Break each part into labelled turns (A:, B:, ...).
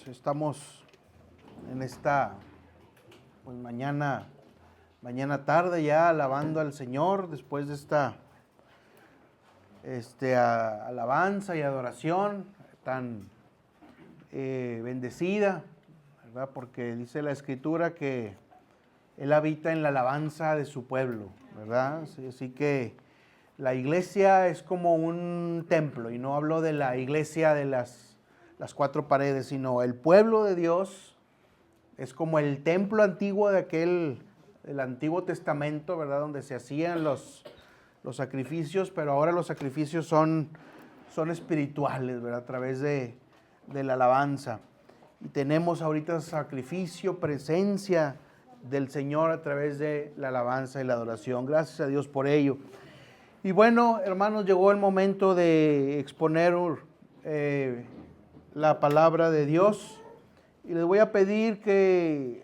A: Estamos en esta mañana tarde ya alabando al Señor después de esta alabanza y adoración tan bendecida, ¿verdad? Porque dice la Escritura que Él habita en la alabanza de su pueblo, ¿verdad? Así que la iglesia es como un templo, y no hablo de la iglesia de las cuatro paredes, sino el pueblo de Dios es como el templo antiguo del Antiguo Testamento, ¿verdad? Donde se hacían los sacrificios, pero ahora los sacrificios son espirituales, ¿verdad? A través de la alabanza. Y tenemos ahorita sacrificio, presencia del Señor a través de la alabanza y la adoración. Gracias a Dios por ello. Y bueno, hermanos, llegó el momento de exponer la palabra de Dios. Y les voy a pedir que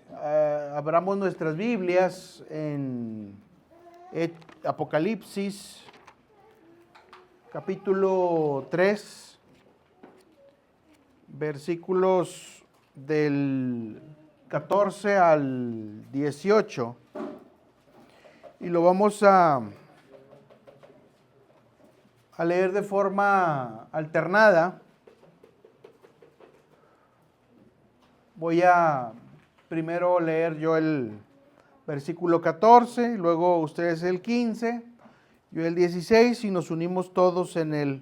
A: abramos nuestras Biblias en Apocalipsis, capítulo 3, versículos del 14 al 18. Y lo vamos a leer de forma alternada. Voy a primero leer yo el versículo 14, luego ustedes el 15, yo el 16 y nos unimos todos en el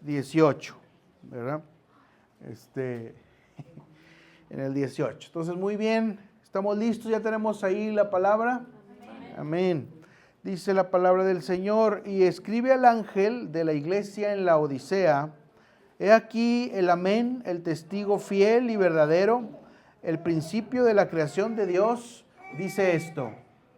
A: 18, ¿verdad? En el 18. Entonces, muy bien, ¿estamos listos? ¿Ya tenemos ahí la palabra? Amén. Dice la palabra del Señor: y escribe al ángel de la iglesia en la Odisea: he aquí el amén, el testigo fiel y verdadero, el principio de la creación de Dios, dice esto: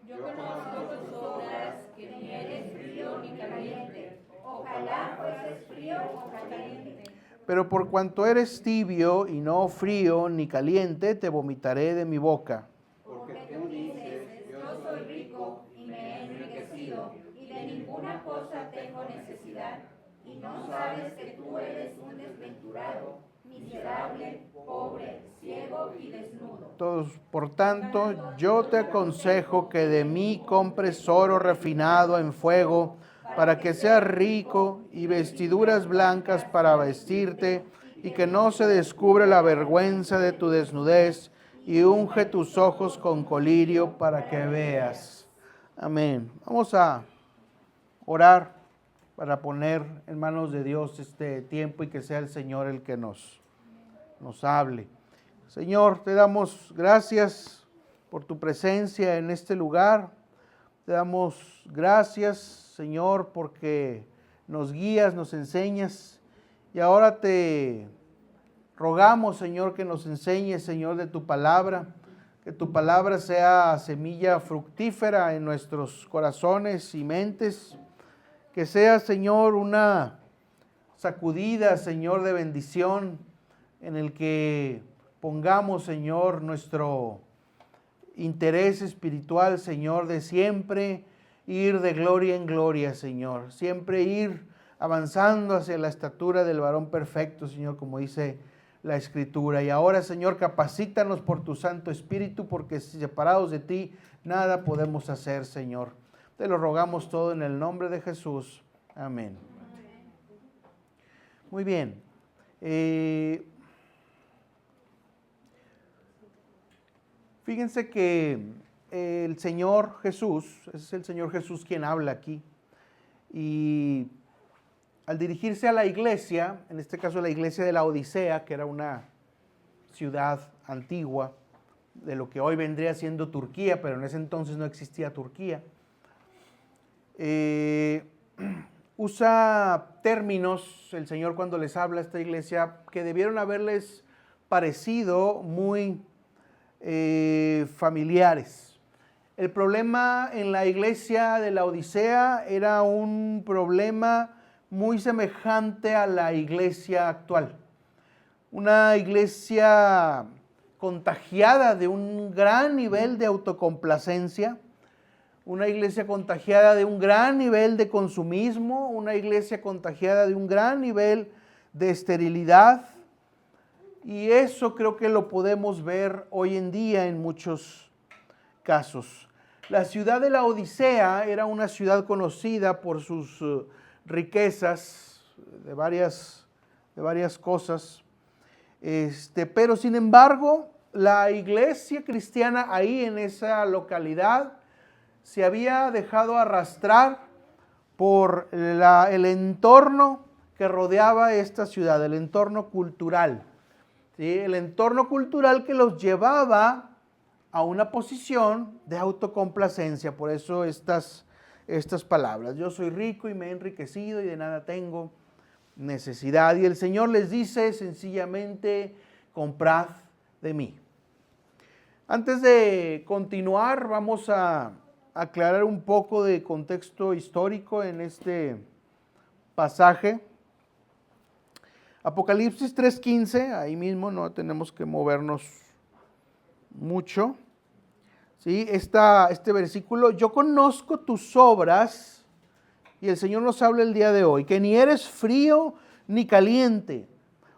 B: yo conozco tus obras, que ni eres frío ni caliente. Ojalá fueses frío o caliente.
A: pero por cuanto eres tibio y no frío ni caliente, te vomitaré de mi boca.
B: Porque tú dices, yo soy rico y me he enriquecido, y de ninguna cosa tengo necesidad, y no sabes que tú eres un desventurado, miserable, pobre, ciego y desnudo.
A: Todos, por tanto, yo te aconsejo que de mí compres oro refinado en fuego, para que seas rico, y vestiduras blancas para vestirte, y que no se descubra la vergüenza de tu desnudez, y unge tus ojos con colirio para que veas. Amén. Vamos a orar para poner en manos de Dios este tiempo y que sea el Señor el que nos hable. Señor, te damos gracias por tu presencia en este lugar. Te damos gracias, Señor, porque nos guías, nos enseñas. Y ahora te rogamos, Señor, que nos enseñes, Señor, de tu palabra. Que tu palabra sea semilla fructífera en nuestros corazones y mentes. Que sea, Señor, una sacudida, Señor, de bendición, en el que pongamos, Señor, nuestro interés espiritual, Señor, de siempre ir de gloria en gloria, Señor. Siempre ir avanzando hacia la estatura del varón perfecto, Señor, como dice la Escritura. Y ahora, Señor, capacítanos por tu Santo Espíritu, porque separados de ti nada podemos hacer, Señor. Te lo rogamos todo en el nombre de Jesús. Amén. Muy bien. Fíjense que el Señor Jesús, es el Señor Jesús quien habla aquí, y al dirigirse a la iglesia, en este caso la iglesia de la Odisea, que era una ciudad antigua de lo que hoy vendría siendo Turquía, pero en ese entonces no existía Turquía, usa términos, el Señor, cuando les habla a esta iglesia, que debieron haberles parecido muy familiares. El problema en la iglesia de la Odisea era un problema muy semejante a la iglesia actual. Una iglesia contagiada de un gran nivel de autocomplacencia, una iglesia contagiada de un gran nivel de consumismo, una iglesia contagiada de un gran nivel de esterilidad, Y eso creo que lo podemos ver hoy en día en muchos casos. La ciudad de la Odisea era una ciudad conocida por sus riquezas de varias cosas, pero sin embargo la iglesia cristiana ahí en esa localidad se había dejado arrastrar por el entorno que rodeaba esta ciudad, el entorno cultural, ¿sí? El entorno cultural que los llevaba a una posición de autocomplacencia. Por eso estas palabras: yo soy rico y me he enriquecido y de nada tengo necesidad. Y el Señor les dice sencillamente: comprad de mí. Antes de continuar, vamos a aclarar un poco de contexto histórico en este pasaje. Apocalipsis 3:15, ahí mismo, no tenemos que movernos mucho. ¿Sí? Este versículo: yo conozco tus obras, y el Señor nos habla el día de hoy, que ni eres frío ni caliente.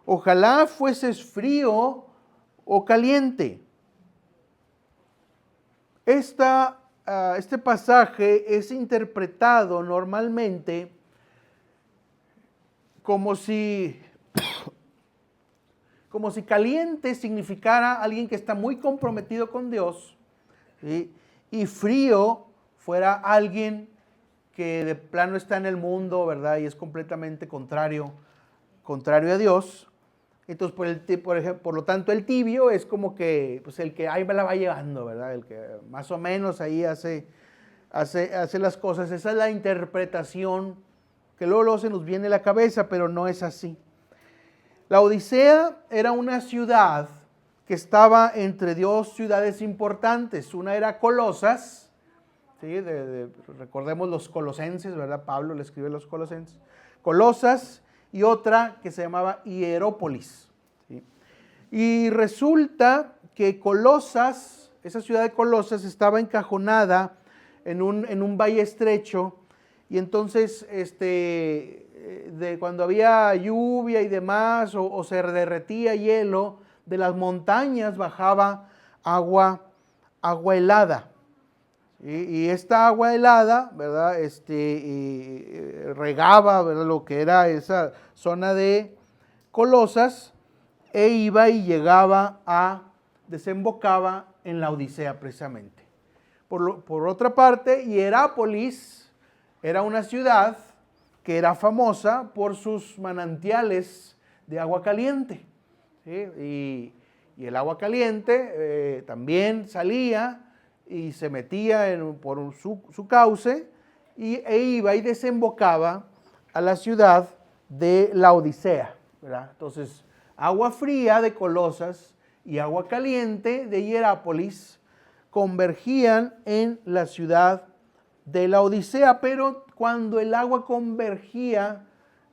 A: Ojalá fueses frío o caliente. Este pasaje es interpretado normalmente como si caliente significara alguien que está muy comprometido con Dios, ¿sí? Y frío fuera alguien que de plano está en el mundo, ¿verdad? Y es completamente contrario a Dios. Entonces, por lo tanto, el tibio es como que pues el que ahí la va llevando, ¿verdad? El que más o menos ahí hace las cosas. Esa es la interpretación que luego se nos viene a la cabeza, pero no es así. La Odisea era una ciudad que estaba entre dos ciudades importantes. Una era Colosas, ¿sí? Recordemos los colosenses, ¿verdad? Pablo le escribe a los colosenses. Colosas, y otra que se llamaba Hierópolis, ¿sí? Y resulta que Colosas, esa ciudad de Colosas, estaba encajonada en un valle estrecho, y entonces cuando había lluvia y demás, o se derretía hielo, de las montañas bajaba agua helada. Y esta agua helada, ¿verdad? Regaba, ¿verdad?, lo que era esa zona de Colosas, e iba y desembocaba en la Odisea precisamente. Por otra parte, Hierápolis era una ciudad que era famosa por sus manantiales de agua caliente, ¿sí? Y el agua caliente también salía y se metía por su cauce e iba y desembocaba a la ciudad de la Odisea, ¿verdad? Entonces, agua fría de Colosas y agua caliente de Hierápolis convergían en la ciudad de la Odisea, pero cuando el agua convergía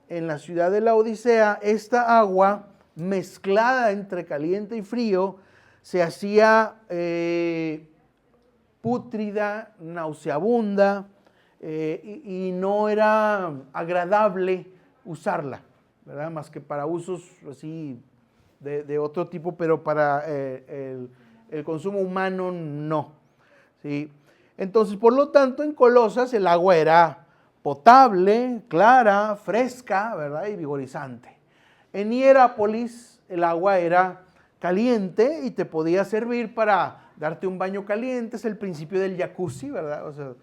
A: en la ciudad de la Odisea, esta agua mezclada entre caliente y frío se hacía pútrida, nauseabunda, y no era agradable usarla, ¿verdad? Más que para usos así de otro tipo, pero para el consumo humano no, ¿sí? Entonces, por lo tanto, en Colosas el agua era potable, clara, fresca, ¿verdad?, y vigorizante. En Hierápolis el agua era caliente y te podía servir para darte un baño caliente. Es el principio del jacuzzi, ¿verdad? O sea,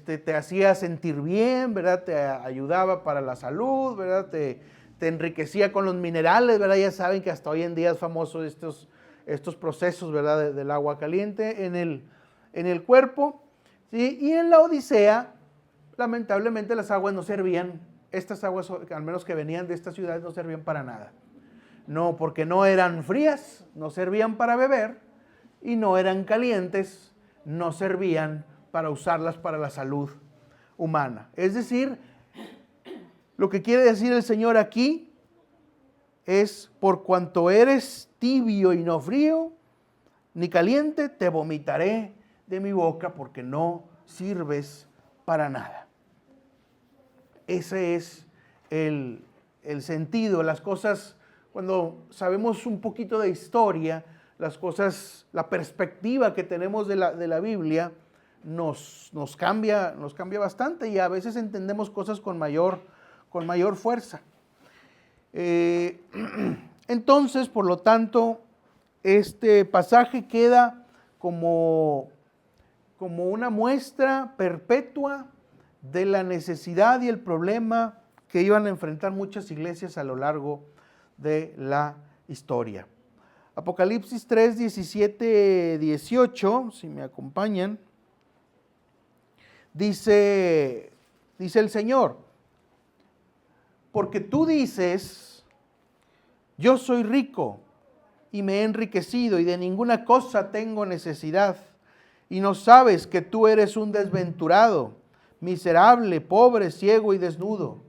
A: te hacía sentir bien, ¿verdad? Te ayudaba para la salud, ¿verdad? Te enriquecía con los minerales, ¿verdad? Ya saben que hasta hoy en día es famoso estos procesos, ¿verdad?, del agua caliente en el cuerpo, ¿sí? Y en la Odisea, lamentablemente, las aguas no servían. Estas aguas, al menos que venían de esta ciudad, no servían para nada. No, porque no eran frías, no servían para beber, y no eran calientes, no servían para usarlas para la salud humana. Es decir, lo que quiere decir el Señor aquí es: por cuanto eres tibio y no frío, ni caliente, te vomitaré de mi boca, porque no sirves para nada. Ese es el sentido. Las cosas cuando sabemos un poquito de historia, las cosas, la perspectiva que tenemos de la Biblia nos cambia bastante y a veces entendemos cosas con mayor fuerza. Entonces, por lo tanto, este pasaje queda como una muestra perpetua de la necesidad y el problema que iban a enfrentar muchas iglesias a lo largo de la historia. Apocalipsis 3, 17, 18, si me acompañan, dice el Señor, porque tú dices, yo soy rico y me he enriquecido y de ninguna cosa tengo necesidad, y no sabes que tú eres un desventurado, miserable, pobre, ciego y desnudo.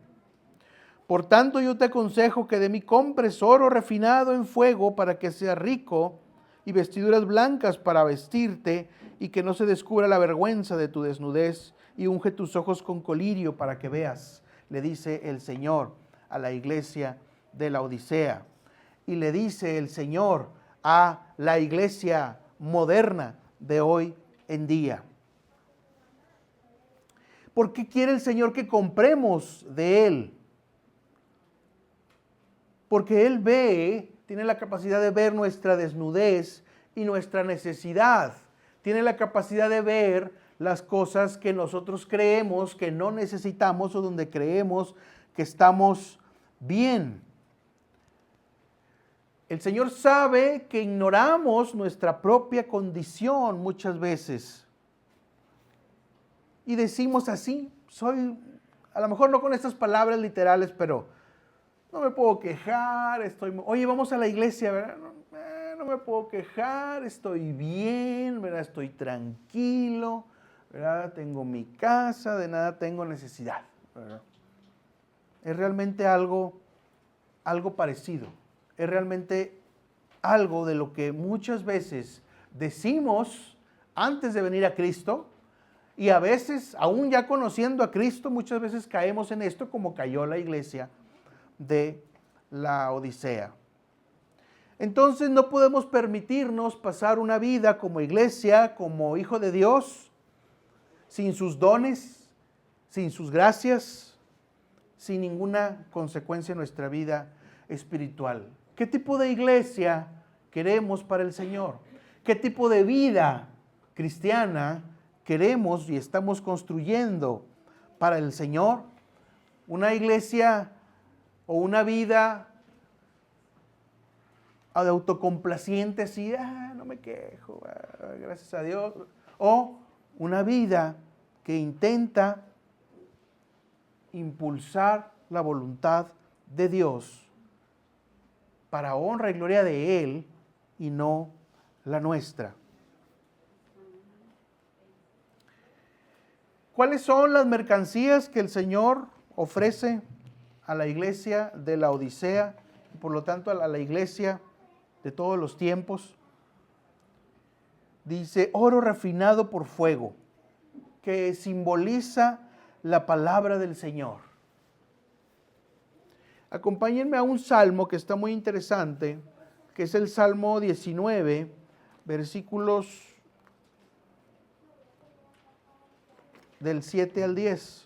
A: Por tanto, yo te aconsejo que de mí compres oro refinado en fuego para que seas rico y vestiduras blancas para vestirte y que no se descubra la vergüenza de tu desnudez y unge tus ojos con colirio para que veas, le dice el Señor a la iglesia de la Odisea. Y le dice el Señor a la iglesia moderna de hoy en día. ¿Por qué quiere el Señor que compremos de Él? Porque Él tiene la capacidad de ver nuestra desnudez y nuestra necesidad. Tiene la capacidad de ver las cosas que nosotros creemos que no necesitamos o donde creemos que estamos bien. El Señor sabe que ignoramos nuestra propia condición muchas veces. Y decimos así, a lo mejor no con estas palabras literales, pero no me puedo quejar, oye, vamos a la iglesia, ¿verdad? No me puedo quejar, estoy bien, ¿verdad? Estoy tranquilo, ¿verdad? Tengo mi casa, de nada tengo necesidad, ¿verdad? Es realmente algo parecido, es realmente algo de lo que muchas veces decimos antes de venir a Cristo, y a veces, aún ya conociendo a Cristo, muchas veces caemos en esto como cayó la iglesia de la Odisea. Entonces no podemos permitirnos pasar una vida como iglesia, como hijo de Dios, sin sus dones, sin sus gracias, sin ninguna consecuencia en nuestra vida espiritual. ¿Qué tipo de iglesia queremos para el Señor? ¿Qué tipo de vida cristiana queremos y estamos construyendo para el Señor? Una iglesia o una vida de autocomplaciente, así, no me quejo, gracias a Dios. O una vida que intenta impulsar la voluntad de Dios para honra y gloria de Él y no la nuestra. ¿Cuáles son las mercancías que el Señor ofrece a la iglesia de la Odisea y por lo tanto a la iglesia de todos los tiempos? Dice oro refinado por fuego, que simboliza la palabra del Señor. Acompáñenme a un salmo que está muy interesante, que es el Salmo 19, versículos del 7 al 10.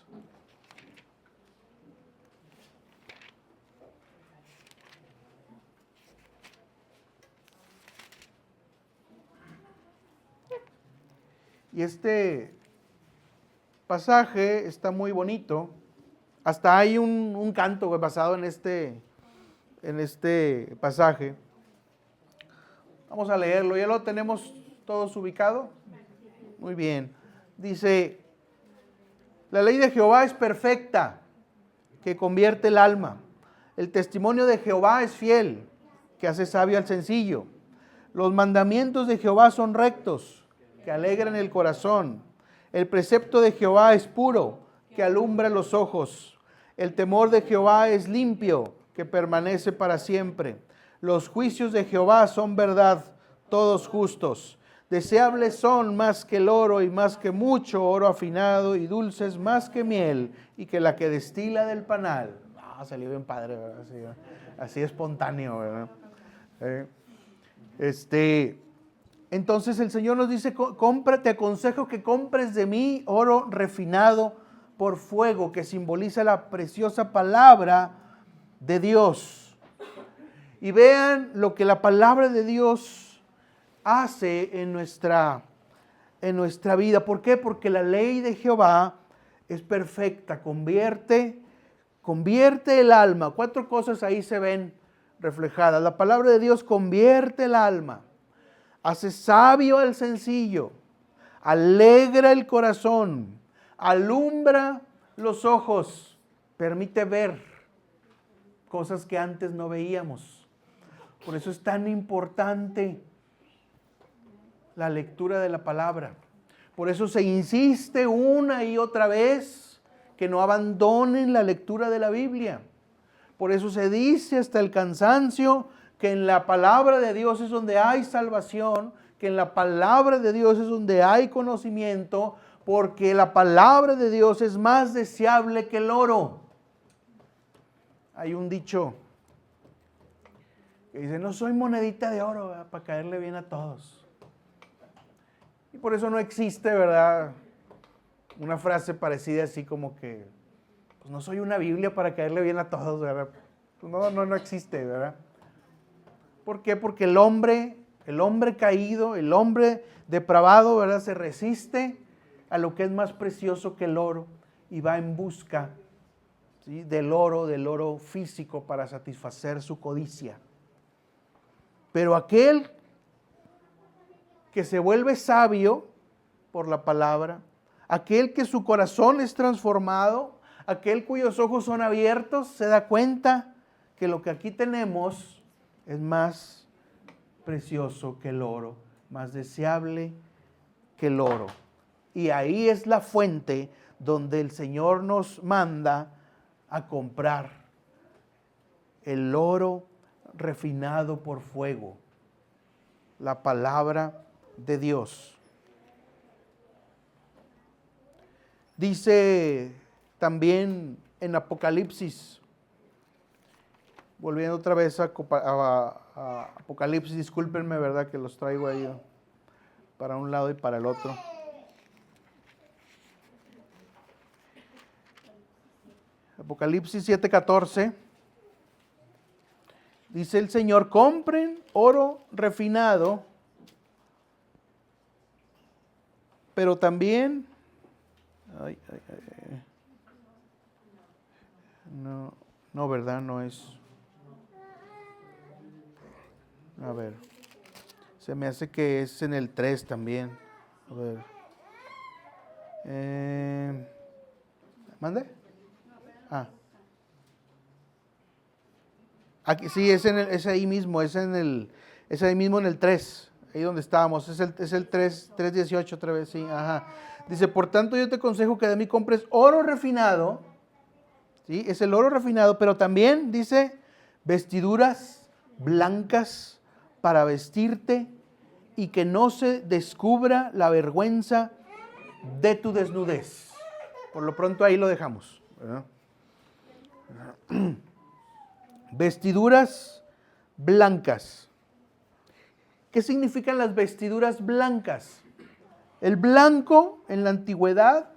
A: Y este pasaje está muy bonito. Hasta hay un canto basado en este pasaje. Vamos a leerlo. ¿Ya lo tenemos todos ubicado? Muy bien. Dice: la ley de Jehová es perfecta, que convierte el alma. El testimonio de Jehová es fiel, que hace sabio al sencillo. Los mandamientos de Jehová son rectos, que alegran el corazón. El precepto de Jehová es puro, que alumbra los ojos. El temor de Jehová es limpio, que permanece para siempre. Los juicios de Jehová son verdad, todos justos. Deseables son más que el oro y más que mucho oro afinado, y dulces más que miel y que la que destila del panal. salió bien padre, ¿verdad? Así espontáneo, ¿verdad? Entonces el Señor nos dice, te aconsejo que compres de mí oro refinado por fuego, que simboliza la preciosa palabra de Dios. Y vean lo que la palabra de Dios hace en nuestra vida. ¿Por qué? Porque la ley de Jehová es perfecta, convierte el alma. 4 cosas ahí se ven reflejadas. La palabra de Dios convierte el alma, hace sabio al sencillo, alegra el corazón, alumbra los ojos, permite ver cosas que antes no veíamos. Por eso es tan importante la lectura de la palabra. Por eso se insiste una y otra vez que no abandonen la lectura de la Biblia. Por eso se dice hasta el cansancio que en la palabra de Dios es donde hay salvación, que en la palabra de Dios es donde hay conocimiento, porque la palabra de Dios es más deseable que el oro. Hay un dicho que dice, no soy monedita de oro, ¿verdad?, para caerle bien a todos. Y por eso no existe, ¿verdad?, una frase parecida así como que, pues no soy una Biblia para caerle bien a todos, ¿verdad? Pues no existe, ¿verdad? ¿Por qué? Porque el hombre caído, el hombre depravado, ¿verdad?, se resiste a lo que es más precioso que el oro y va en busca, ¿sí?, del oro físico para satisfacer su codicia. Pero aquel que se vuelve sabio por la palabra, aquel que su corazón es transformado, aquel cuyos ojos son abiertos, se da cuenta que lo que aquí tenemos es más precioso que el oro, más deseable que el oro. Y ahí es la fuente donde el Señor nos manda a comprar el oro refinado por fuego, la palabra de Dios. Dice también en Apocalipsis, volviendo otra vez a Apocalipsis, discúlpenme, ¿verdad?, que los traigo ahí para un lado y para el otro. Apocalipsis 7:14. Dice el Señor, compren oro refinado, pero también, no, ¿verdad? No es. A ver, se me hace que es en el 3 también. A ver. ¿Mande? Aquí, sí, es ahí mismo, es ahí mismo en el 3, ahí donde estábamos, es el 3:18 otra vez, sí, ajá. Dice, por tanto yo te aconsejo que de mí compres oro refinado, ¿sí? Es el oro refinado, pero también dice, vestiduras blancas para vestirte y que no se descubra la vergüenza de tu desnudez. Por lo pronto ahí lo dejamos, ¿verdad? Vestiduras blancas. ¿Qué significan las vestiduras blancas? El blanco en la antigüedad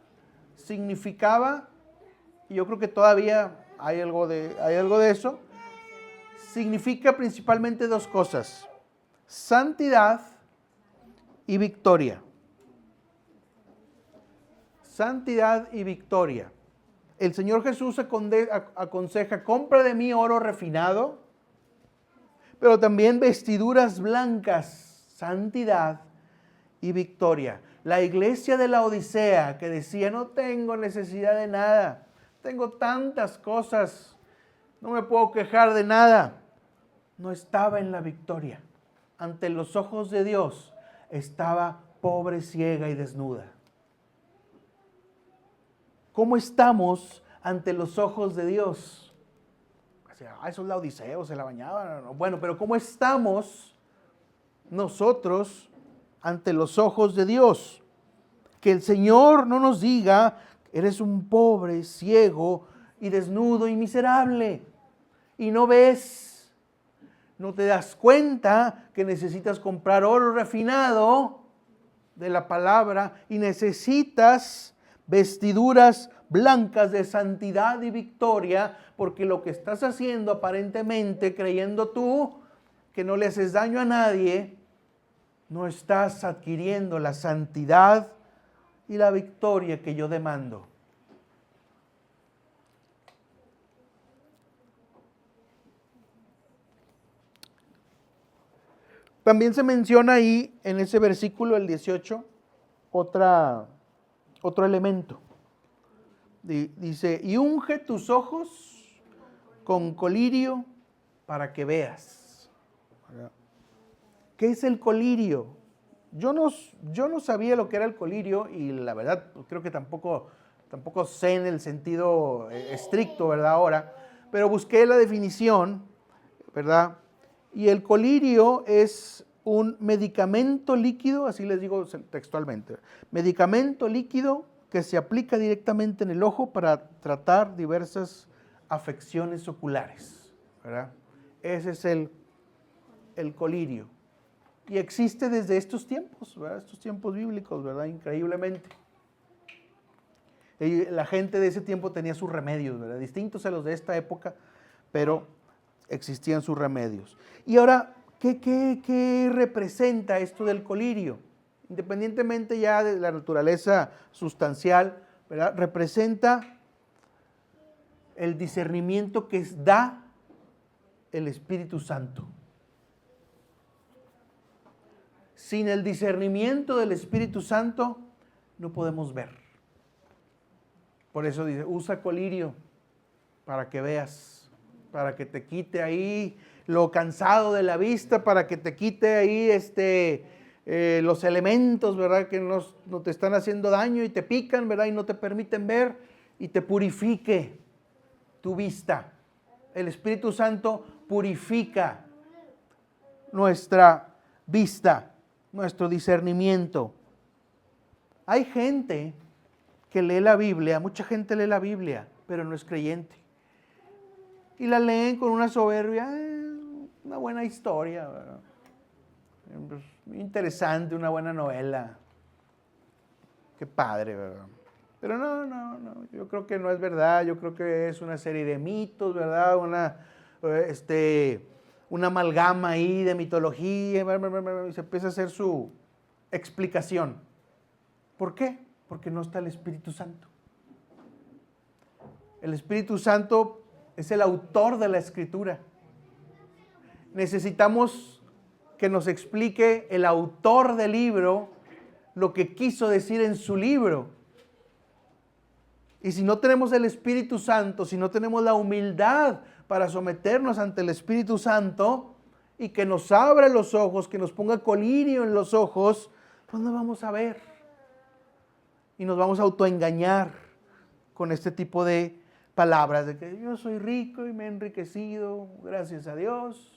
A: significaba, y yo creo que todavía hay algo de eso, significa principalmente 2 cosas: santidad y victoria. Santidad y victoria. El Señor Jesús aconseja, compra de mí oro refinado, pero también vestiduras blancas, santidad y victoria. La iglesia de la Odisea que decía, no tengo necesidad de nada, tengo tantas cosas, no me puedo quejar de nada, no estaba en la victoria. Ante los ojos de Dios estaba pobre, ciega y desnuda. ¿Cómo estamos ante los ojos de Dios? Eso es la Odisea, o se la bañaban. Bueno, pero ¿cómo estamos nosotros ante los ojos de Dios? Que el Señor no nos diga, eres un pobre, ciego y desnudo y miserable. Y no ves, no te das cuenta que necesitas comprar oro refinado de la palabra y necesitas vestiduras blancas de santidad y victoria, porque lo que estás haciendo aparentemente, creyendo tú que no le haces daño a nadie, no estás adquiriendo la santidad y la victoria que yo demando. También se menciona ahí en ese versículo, el 18, otro elemento. Dice, y unge tus ojos con colirio para que veas. ¿Qué es el colirio? Yo no sabía lo que era el colirio y la verdad creo que tampoco sé en el sentido estricto, ¿verdad? Ahora, pero busqué la definición, ¿verdad? Y el colirio es un medicamento líquido, así les digo textualmente, medicamento líquido que se aplica directamente en el ojo para tratar diversas afecciones oculares, ¿verdad? Ese es el colirio. Y existe desde estos tiempos, ¿verdad? Estos tiempos bíblicos, ¿verdad? Increíblemente. Y la gente de ese tiempo tenía sus remedios, ¿verdad? Distintos a los de esta época, pero existían sus remedios. Y ahora, ¿qué representa esto del colirio? Independientemente ya de la naturaleza sustancial, ¿verdad? Representa el discernimiento que da el Espíritu Santo. Sin el discernimiento del Espíritu Santo no podemos ver. Por eso dice, usa colirio para que veas, para que te quite ahí lo cansado de la vista, para que te quite ahí los elementos, ¿verdad? Que no te están haciendo daño y te pican, ¿verdad? Y no te permiten ver y te purifique tu vista. El Espíritu Santo purifica nuestra vista, nuestro discernimiento. Hay gente que lee la Biblia, mucha gente lee la Biblia, pero no es creyente. Y la leen con una soberbia, una buena historia, ¿verdad? Interesante, una buena novela. Qué padre, ¿verdad? Pero no, yo creo que no es verdad, yo creo que es una serie de mitos, ¿verdad? Una amalgama ahí de mitología, y se empieza a hacer su explicación. ¿Por qué? Porque no está el Espíritu Santo. El Espíritu Santo es el autor de la Escritura. Necesitamos que nos explique el autor del libro lo que quiso decir en su libro. Y si no tenemos el Espíritu Santo, si no tenemos la humildad para someternos ante el Espíritu Santo y que nos abra los ojos, que nos ponga colirio en los ojos, pues no vamos a ver. Y nos vamos a autoengañar con este tipo de palabras de que yo soy rico y me he enriquecido, gracias a Dios,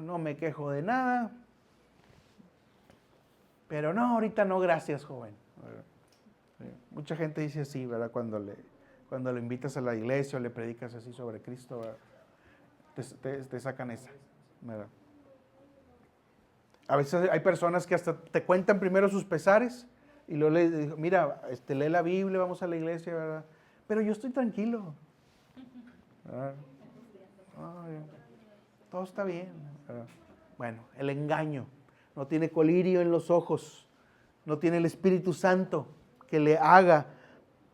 A: no me quejo de nada, pero no, ahorita no, gracias, joven. Mucha gente dice así, ¿verdad? Cuando le invitas a la iglesia o le predicas así sobre Cristo, te sacan esa, ¿verdad? A veces hay personas que hasta te cuentan primero sus pesares y luego le digo, mira, lee la Biblia, vamos a la iglesia, ¿verdad? Pero yo estoy tranquilo. Todo está bien. Bueno, el engaño. No tiene colirio en los ojos. No tiene el Espíritu Santo que le haga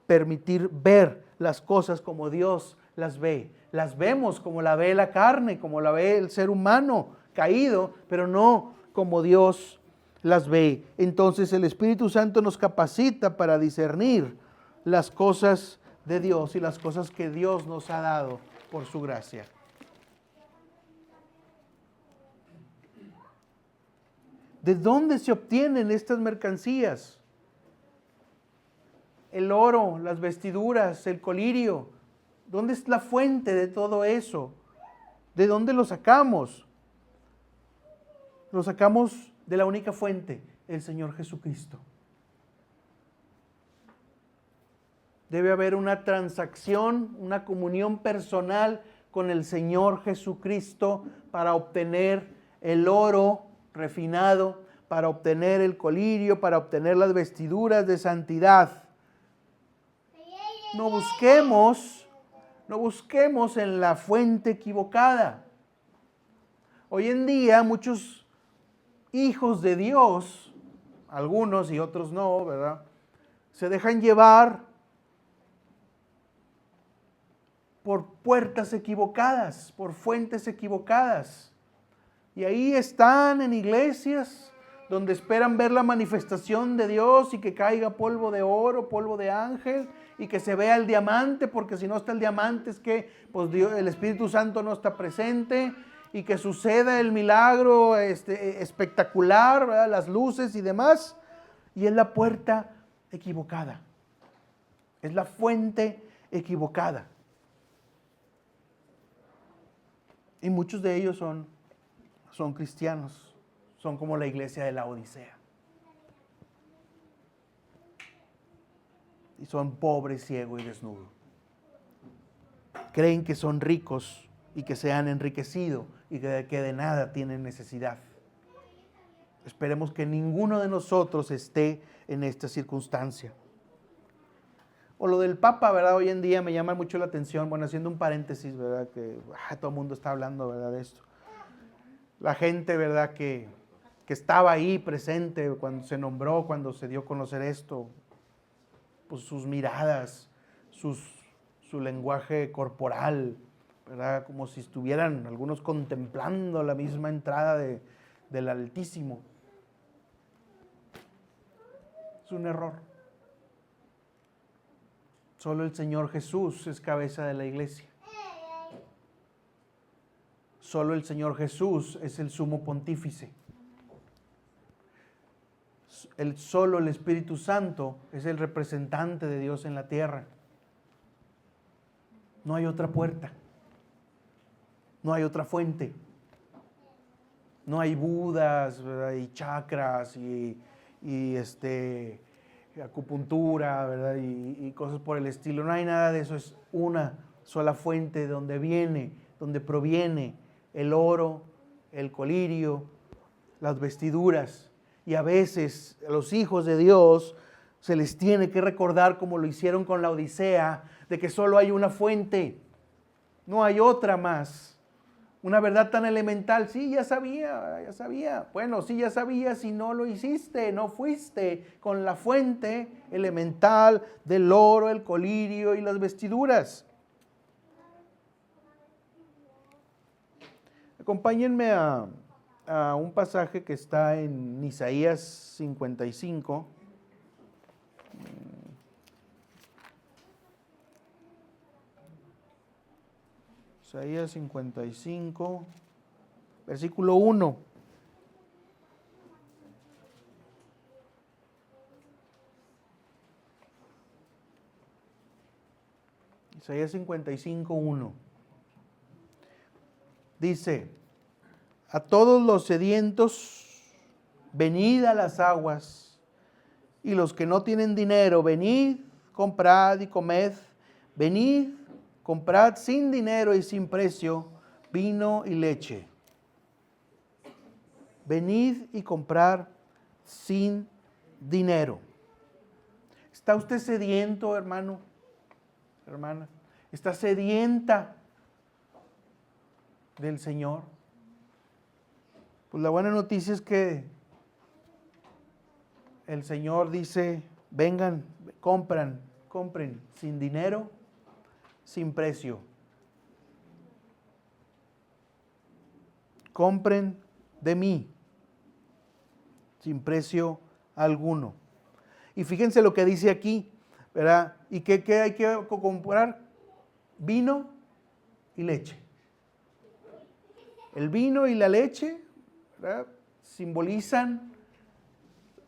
A: permitir ver las cosas como Dios las ve. Las vemos como la ve la carne, como la ve el ser humano caído, pero no como Dios las ve. Entonces el Espíritu Santo nos capacita para discernir las cosas de Dios y las cosas que Dios nos ha dado por su gracia. ¿De dónde se obtienen estas mercancías? El oro, las vestiduras, el colirio. ¿Dónde es la fuente de todo eso? ¿De dónde lo sacamos? Lo sacamos de la única fuente, el Señor Jesucristo. Debe haber una transacción, una comunión personal con el Señor Jesucristo para obtener el oro refinado, para obtener el colirio, para obtener las vestiduras de santidad. No busquemos en la fuente equivocada. Hoy en día muchos hijos de Dios, algunos y otros no, ¿verdad?, se dejan llevar por puertas equivocadas, por fuentes equivocadas. Y ahí están en iglesias donde esperan ver la manifestación de Dios y que caiga polvo de oro, polvo de ángel y que se vea el diamante, porque si no está el diamante es que pues Dios, el Espíritu Santo no está presente, y que suceda el milagro espectacular, ¿verdad?, las luces y demás. Y es la puerta equivocada, es la fuente equivocada. Y muchos de ellos son cristianos, son como la iglesia de la Odisea. Y son pobres, ciegos y desnudos. Creen que son ricos y que se han enriquecido y que de nada tienen necesidad. Esperemos que ninguno de nosotros esté en esta circunstancia. O lo del Papa, ¿verdad? Hoy en día me llama mucho la atención, bueno, haciendo un paréntesis, ¿verdad?, que todo el mundo está hablando, ¿verdad?, de esto. La gente, ¿verdad?, que estaba ahí presente cuando se nombró, cuando se dio a conocer esto, pues sus miradas, su lenguaje corporal, ¿verdad?, como si estuvieran algunos contemplando la misma entrada del Altísimo. Es un error. Solo el Señor Jesús es cabeza de la iglesia. Solo el Señor Jesús es el sumo pontífice. Solo el Espíritu Santo es el representante de Dios en la tierra. No hay otra puerta. No hay otra fuente. No hay budas, ¿verdad?, y chakras y acupuntura, ¿verdad?, y cosas por el estilo. No hay nada de eso. Es una sola fuente de donde proviene el oro, el colirio, las vestiduras. Y a veces a los hijos de Dios se les tiene que recordar, como lo hicieron con la Odisea, de que solo hay una fuente, no hay otra más. Una verdad tan elemental. Sí, ya sabía. Bueno, sí, ya sabías y no lo hiciste, no fuiste con la fuente elemental del oro, el colirio y las vestiduras. Acompáñenme a un pasaje que está en Isaías 55. Isaías 55, versículo 1. Isaías 55, 1. Dice: a todos los sedientos, venid a las aguas, y los que no tienen dinero, venid, comprad y comed. Venid, comprad sin dinero y sin precio vino y leche. Venid y comprar sin dinero. ¿Está usted sediento, hermano? Hermana, ¿está sedienta del Señor? Pues la buena noticia es que el Señor dice: vengan, compren sin dinero, sin precio. Compren de mí, sin precio alguno. Y fíjense lo que dice aquí, ¿verdad? ¿Y qué hay que comprar? Vino y leche. El vino y la leche, ¿verdad?, simbolizan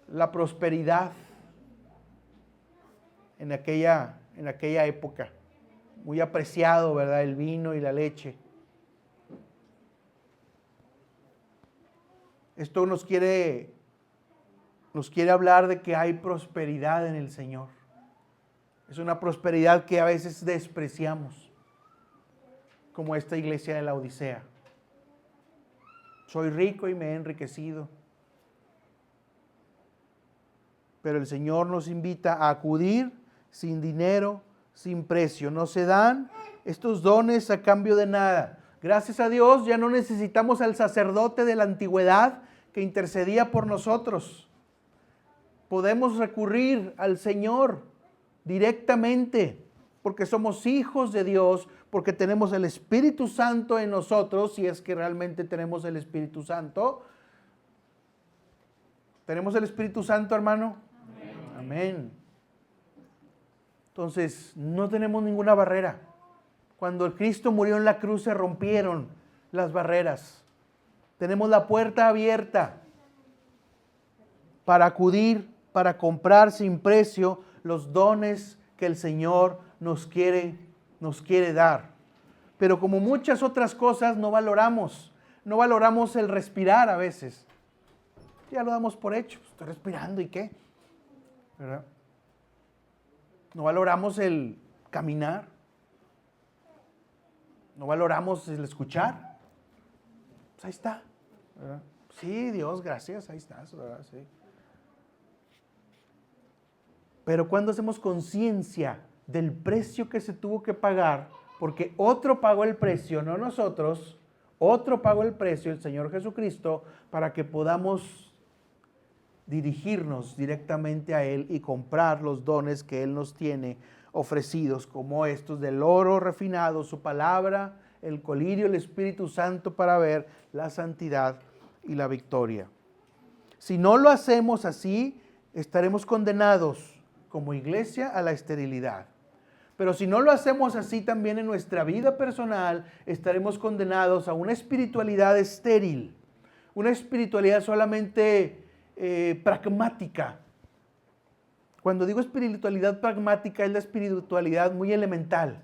A: la prosperidad en aquella época. Muy apreciado, ¿verdad?, el vino y la leche. Esto nos quiere hablar de que hay prosperidad en el Señor. Es una prosperidad que a veces despreciamos, como esta iglesia de la Odisea. Soy rico y me he enriquecido. Pero el Señor nos invita a acudir sin dinero, sin precio. No se dan estos dones a cambio de nada. Gracias a Dios ya no necesitamos al sacerdote de la antigüedad que intercedía por nosotros. Podemos recurrir al Señor directamente porque somos hijos de Dios, porque tenemos el Espíritu Santo en nosotros, si es que realmente tenemos el Espíritu Santo. ¿Tenemos el Espíritu Santo, hermano? Amén. Amén. Entonces, no tenemos ninguna barrera. Cuando el Cristo murió en la cruz se rompieron las barreras. Tenemos la puerta abierta para acudir, para comprar sin precio los dones que el Señor nos quiere dar. Pero como muchas otras cosas no valoramos el respirar a veces. Ya lo damos por hecho, estoy respirando y qué, ¿verdad? No valoramos el caminar, no valoramos el escuchar. Pues ahí está, ¿verdad? Sí, Dios, gracias, ahí estás, ¿verdad? Sí. Pero cuando hacemos conciencia del precio que se tuvo que pagar, porque otro pagó el precio, no nosotros, otro pagó el precio, el Señor Jesucristo, para que podamos dirigirnos directamente a Él y comprar los dones que Él nos tiene ofrecidos, como estos del oro refinado, su palabra, el colirio, el Espíritu Santo para ver la santidad y la victoria. Si no lo hacemos así, estaremos condenados como iglesia a la esterilidad. Pero si no lo hacemos así también en nuestra vida personal, estaremos condenados a una espiritualidad estéril, una espiritualidad solamente pragmática. Cuando digo espiritualidad pragmática, es la espiritualidad muy elemental.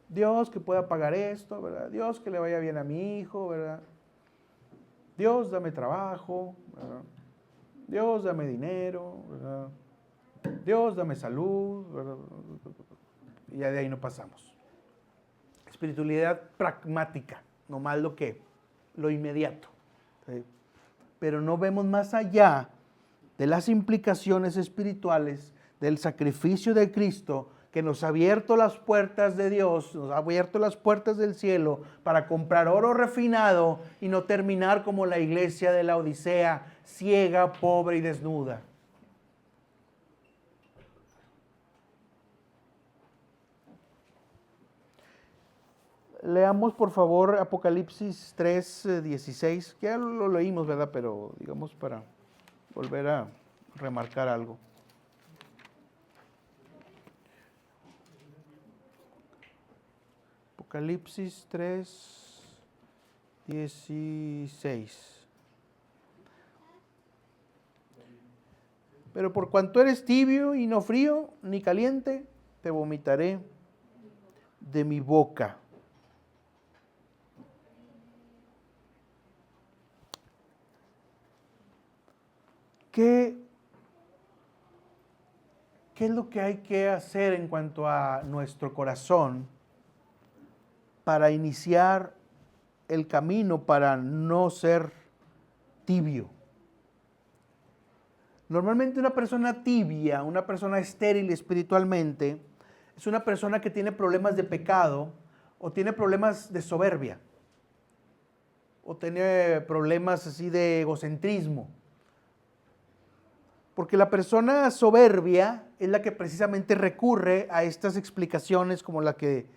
A: Dios que pueda pagar esto, ¿verdad? Dios que le vaya bien a mi hijo, ¿verdad? Dios dame trabajo, ¿verdad? Dios dame dinero, ¿verdad? Dios dame salud, ¿verdad? Y ya de ahí no pasamos. Espiritualidad pragmática, nomás lo inmediato, ¿sí? Pero no vemos más allá de las implicaciones espirituales del sacrificio de Cristo, que nos ha abierto las puertas de Dios, nos ha abierto las puertas del cielo para comprar oro refinado y no terminar como la iglesia de la Odisea, ciega, pobre y desnuda. Leamos por favor Apocalipsis 3:16, que ya lo leímos, ¿verdad? Pero digamos para volver a remarcar algo. Apocalipsis 3:16. Pero por cuanto eres tibio y no frío ni caliente, te vomitaré de mi boca. ¿Qué es lo que hay que hacer en cuanto a nuestro corazón para iniciar el camino para no ser tibio? Normalmente una persona tibia, una persona estéril espiritualmente, es una persona que tiene problemas de pecado o tiene problemas de soberbia o tiene problemas así de egocentrismo. Porque la persona soberbia es la que precisamente recurre a estas explicaciones como la que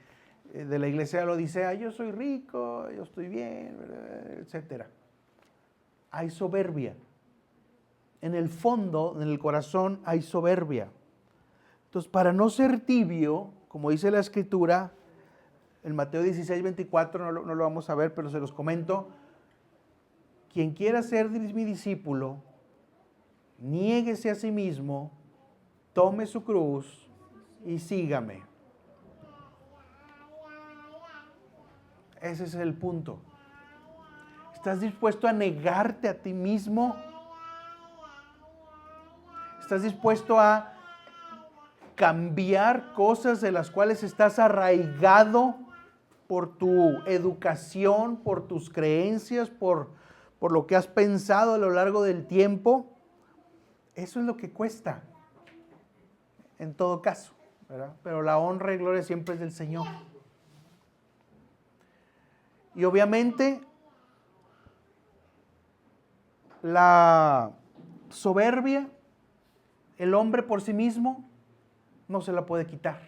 A: de la iglesia de la Odisea, yo soy rico, yo estoy bien, etc. Hay soberbia. En el fondo, en el corazón, hay soberbia. Entonces, para no ser tibio, como dice la Escritura, en Mateo 16:24, no lo vamos a ver, pero se los comento, quien quiera ser mi discípulo, niéguese a sí mismo, tome su cruz y sígame. Ese es el punto. ¿Estás dispuesto a negarte a ti mismo? ¿Estás dispuesto a cambiar cosas de las cuales estás arraigado por tu educación, por tus creencias, por lo que has pensado a lo largo del tiempo. Eso es lo que cuesta, en todo caso, ¿verdad? Pero la honra y gloria siempre es del Señor. Y obviamente, la soberbia, el hombre por sí mismo, no se la puede quitar,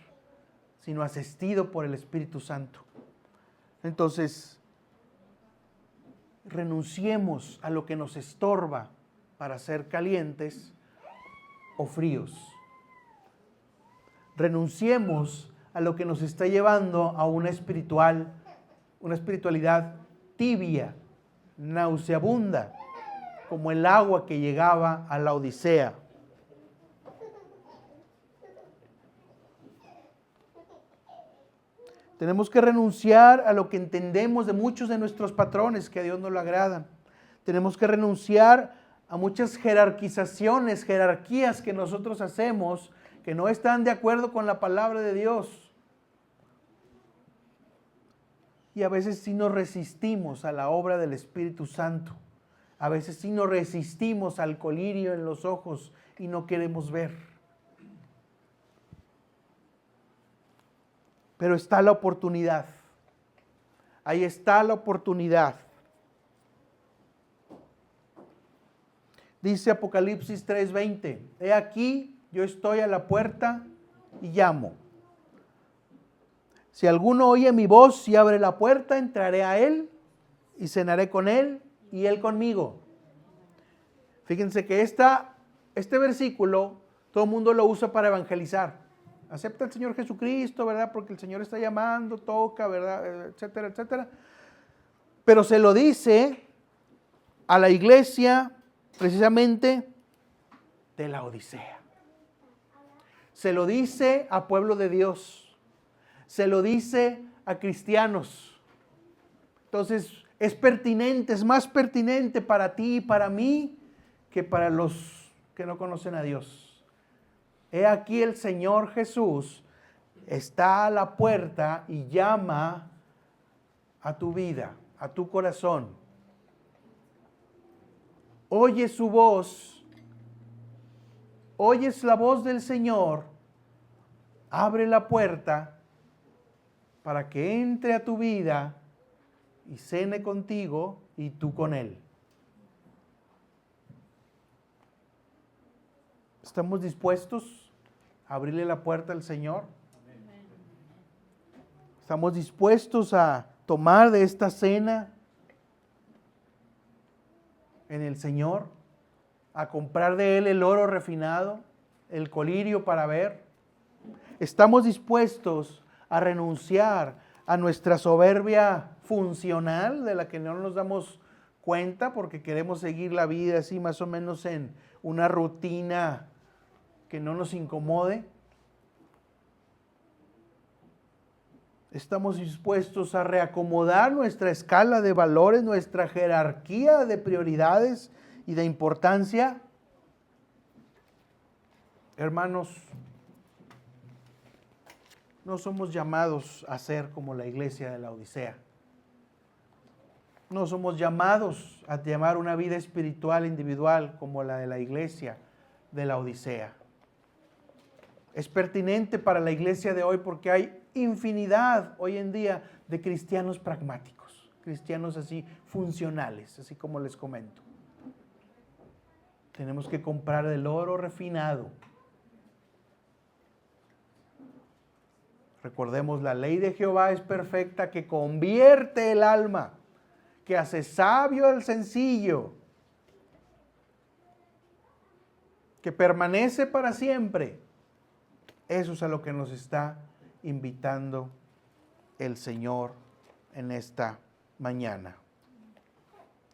A: sino asistido por el Espíritu Santo. Entonces, renunciemos a lo que nos estorba para ser calientes o fríos. Renunciemos a lo que nos está llevando a una espiritualidad tibia, nauseabunda, como el agua que llegaba a la Odisea. Tenemos que renunciar a lo que entendemos de muchos de nuestros patrones que a Dios no le agradan. Tenemos que renunciar a muchas jerarquizaciones, jerarquías que nosotros hacemos que no están de acuerdo con la palabra de Dios. Y a veces sí nos resistimos a la obra del Espíritu Santo. A veces sí nos resistimos al colirio en los ojos y no queremos ver. Pero está la oportunidad. Ahí está la oportunidad. Dice Apocalipsis 3:20, he aquí, yo estoy a la puerta y llamo. Si alguno oye mi voz y abre la puerta, entraré a él y cenaré con él y él conmigo. Fíjense que este versículo todo el mundo lo usa para evangelizar. Acepta al Señor Jesucristo, ¿verdad? Porque el Señor está llamando, toca, ¿verdad? Etcétera, etcétera. Pero se lo dice a la iglesia precisamente de la Odisea. Se lo dice a pueblo de Dios. Se lo dice a cristianos. Entonces es pertinente, es más pertinente para ti y para mí que para los que no conocen a Dios. He aquí el Señor Jesús está a la puerta y llama a tu vida, a tu corazón. Oye su voz, oyes la voz del Señor, abre la puerta para que entre a tu vida y cene contigo y tú con Él. ¿Estamos dispuestos a abrirle la puerta al Señor? ¿Estamos dispuestos a tomar de esta cena en el Señor? ¿A comprar de Él el oro refinado, el colirio para ver? ¿Estamos dispuestos a renunciar a nuestra soberbia funcional de la que no nos damos cuenta porque queremos seguir la vida así más o menos en una rutina que no nos incomode? ¿Estamos dispuestos a reacomodar nuestra escala de valores, nuestra jerarquía de prioridades y de importancia? Hermanos, no somos llamados a ser como la iglesia de la Odisea. No somos llamados a llevar una vida espiritual individual como la de la iglesia de la Odisea. Es pertinente para la iglesia de hoy porque hay infinidad hoy en día de cristianos pragmáticos, cristianos así funcionales, así como les comento. Tenemos que comprar el oro refinado. Recordemos, la ley de Jehová es perfecta, que convierte el alma, que hace sabio al sencillo, que permanece para siempre. Eso es a lo que nos está invitando el Señor en esta mañana.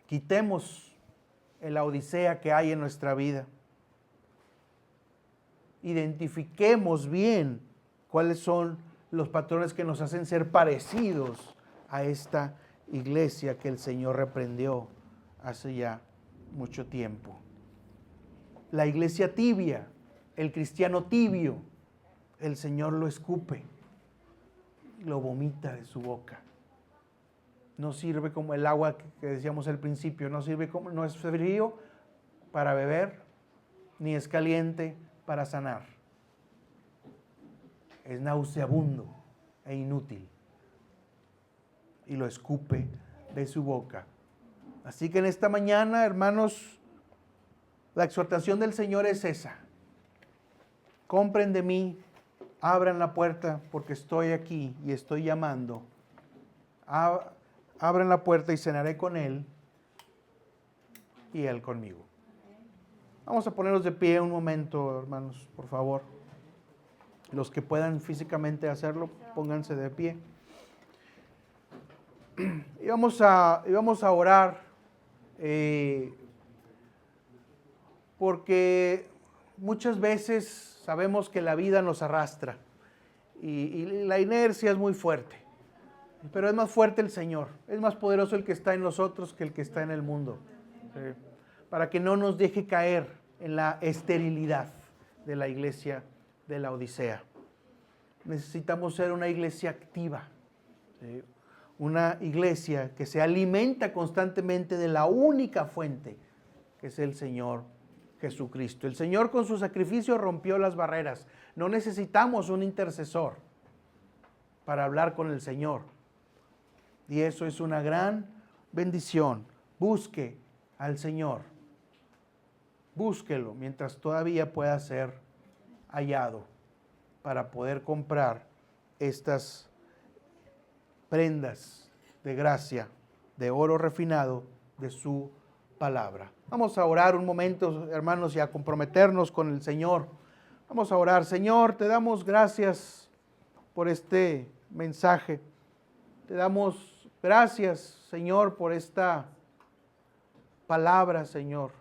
A: Quitemos la odisea que hay en nuestra vida. Identifiquemos bien cuáles son los patrones que nos hacen ser parecidos a esta iglesia que el Señor reprendió hace ya mucho tiempo. La iglesia tibia, el cristiano tibio, el Señor lo escupe, lo vomita de su boca. No sirve como el agua que decíamos al principio, no es frío para beber, ni es caliente para sanar. Es nauseabundo e inútil. Y lo escupe de su boca. Así que en esta mañana, hermanos, la exhortación del Señor es esa. Compren de mí, abran la puerta porque estoy aquí y estoy llamando. Abran la puerta y cenaré con Él y Él conmigo. Vamos a ponernos de pie un momento, hermanos, por favor. Los que puedan físicamente hacerlo, pónganse de pie. Y vamos a orar, porque muchas veces sabemos que la vida nos arrastra y la inercia es muy fuerte. Pero es más fuerte el Señor, es más poderoso el que está en nosotros que el que está en el mundo. Para que no nos deje caer en la esterilidad de la iglesia de la Odisea. Necesitamos ser una iglesia activa, una iglesia que se alimenta constantemente de la única fuente, que es el Señor Jesucristo. El Señor con su sacrificio rompió las barreras. No necesitamos un intercesor para hablar con el Señor. Y eso es una gran bendición. Busque al Señor. Búsquelo mientras todavía pueda ser hallado para poder comprar estas prendas de gracia, de oro refinado de su palabra. Vamos a orar un momento, hermanos, y a comprometernos con el Señor. Vamos a orar. Señor, te damos gracias por este mensaje. Te damos gracias, Señor, por esta palabra, Señor.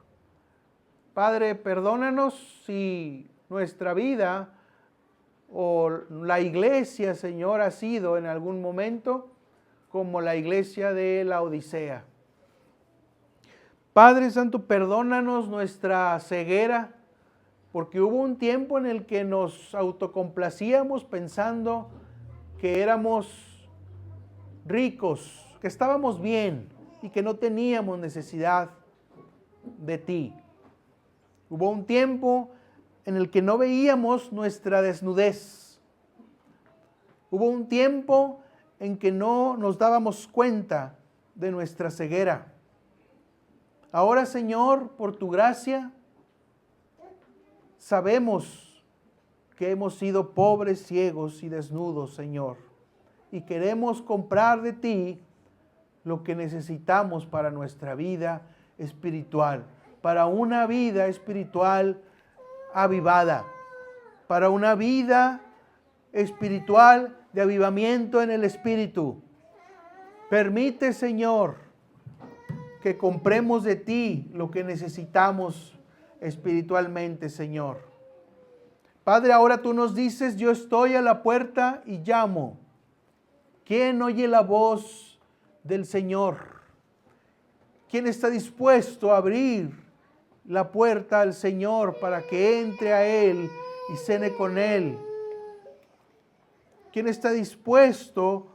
A: Padre, perdónanos si nuestra vida o la iglesia, Señor, ha sido en algún momento como la iglesia de la Odisea. Padre Santo, perdónanos nuestra ceguera, porque hubo un tiempo en el que nos autocomplacíamos pensando que éramos ricos, que estábamos bien y que no teníamos necesidad de ti. Hubo un tiempo en el que no veíamos nuestra desnudez. Hubo un tiempo en que no nos dábamos cuenta de nuestra ceguera. Ahora, Señor, por tu gracia, sabemos que hemos sido pobres, ciegos y desnudos, Señor. Y queremos comprar de ti lo que necesitamos para nuestra vida espiritual, para una vida espiritual avivada, para una vida espiritual de avivamiento en el Espíritu. Permite, Señor, que compremos de ti lo que necesitamos espiritualmente, Señor. Padre, ahora tú nos dices, yo estoy a la puerta y llamo. ¿Quién oye la voz del Señor? ¿Quién está dispuesto a abrir la puerta al Señor para que entre a Él y cene con Él? ¿Quién está dispuesto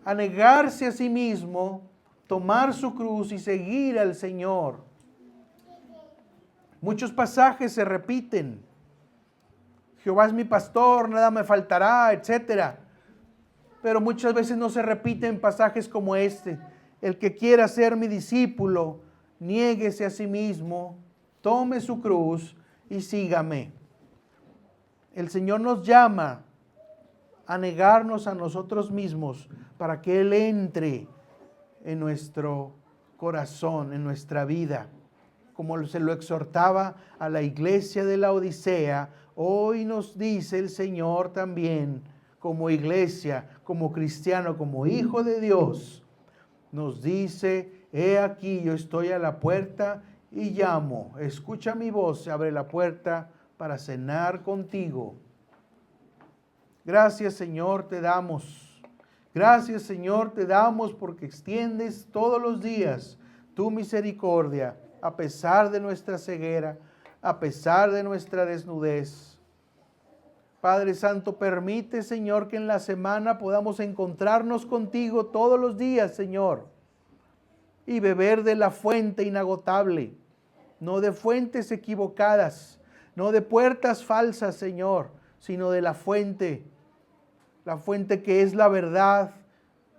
A: a negarse a sí mismo, tomar su cruz y seguir al Señor? Muchos pasajes se repiten. Jehová es mi pastor, nada me faltará, etc. Pero muchas veces no se repiten pasajes como este. El que quiera ser mi discípulo, niéguese a sí mismo, tome su cruz y sígame. El Señor nos llama a negarnos a nosotros mismos para que Él entre en nuestro corazón, en nuestra vida. Como se lo exhortaba a la iglesia de la Odisea, hoy nos dice el Señor también, como iglesia, como cristiano, como hijo de Dios, nos dice, he aquí yo estoy a la puerta y llamo. Escucha mi voz, se abre la puerta para cenar contigo. Gracias, Señor, te damos. Gracias, Señor, te damos porque extiendes todos los días tu misericordia, a pesar de nuestra ceguera, a pesar de nuestra desnudez. Padre Santo, permite, Señor, que en la semana podamos encontrarnos contigo todos los días, Señor, y beber de la fuente inagotable, no de fuentes equivocadas, no de puertas falsas, Señor, sino de la fuente que es la verdad,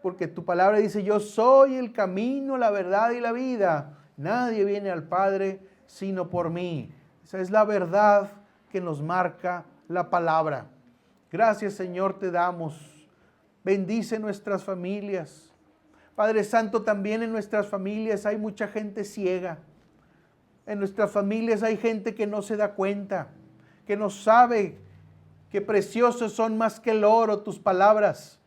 A: porque tu palabra dice, yo soy el camino, la verdad y la vida. Nadie viene al Padre sino por mí. Esa es la verdad que nos marca la palabra. Gracias, Señor, te damos. Bendice nuestras familias. Padre Santo, también en nuestras familias hay mucha gente ciega. En nuestras familias hay gente que no se da cuenta, que no sabe que preciosos son más que el oro tus palabras.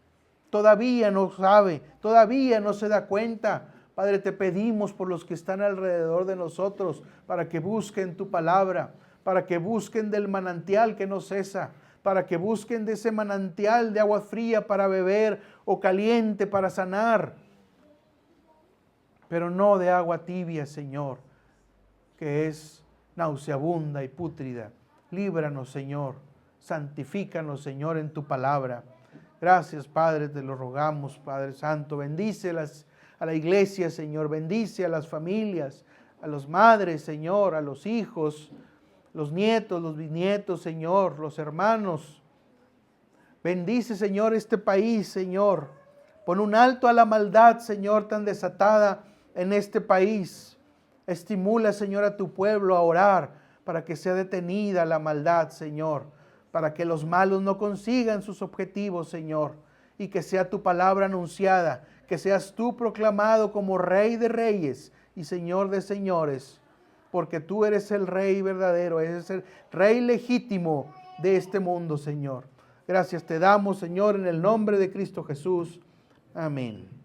A: Todavía no sabe, todavía no se da cuenta. Padre, te pedimos por los que están alrededor de nosotros, para que busquen tu palabra, para que busquen del manantial que no cesa, para que busquen de ese manantial de agua fría para beber o caliente para sanar, pero no de agua tibia, Señor, que es nauseabunda y pútrida. Líbranos, Señor, santifícanos, Señor, en tu palabra. Gracias, Padre, te lo rogamos, Padre Santo. Bendice a la iglesia, Señor. Bendice a las familias, a las madres, Señor, a los hijos, los nietos, los bisnietos, Señor, los hermanos. Bendice, Señor, este país, Señor. Pon un alto a la maldad, Señor, tan desatada en este país. Estimula, Señor, a tu pueblo a orar para que sea detenida la maldad, Señor, para que los malos no consigan sus objetivos, Señor, y que sea tu palabra anunciada, que seas tú proclamado como Rey de Reyes y Señor de Señores, porque tú eres el Rey verdadero, eres el Rey legítimo de este mundo, Señor. Gracias te damos, Señor, en el nombre de Cristo Jesús. Amén.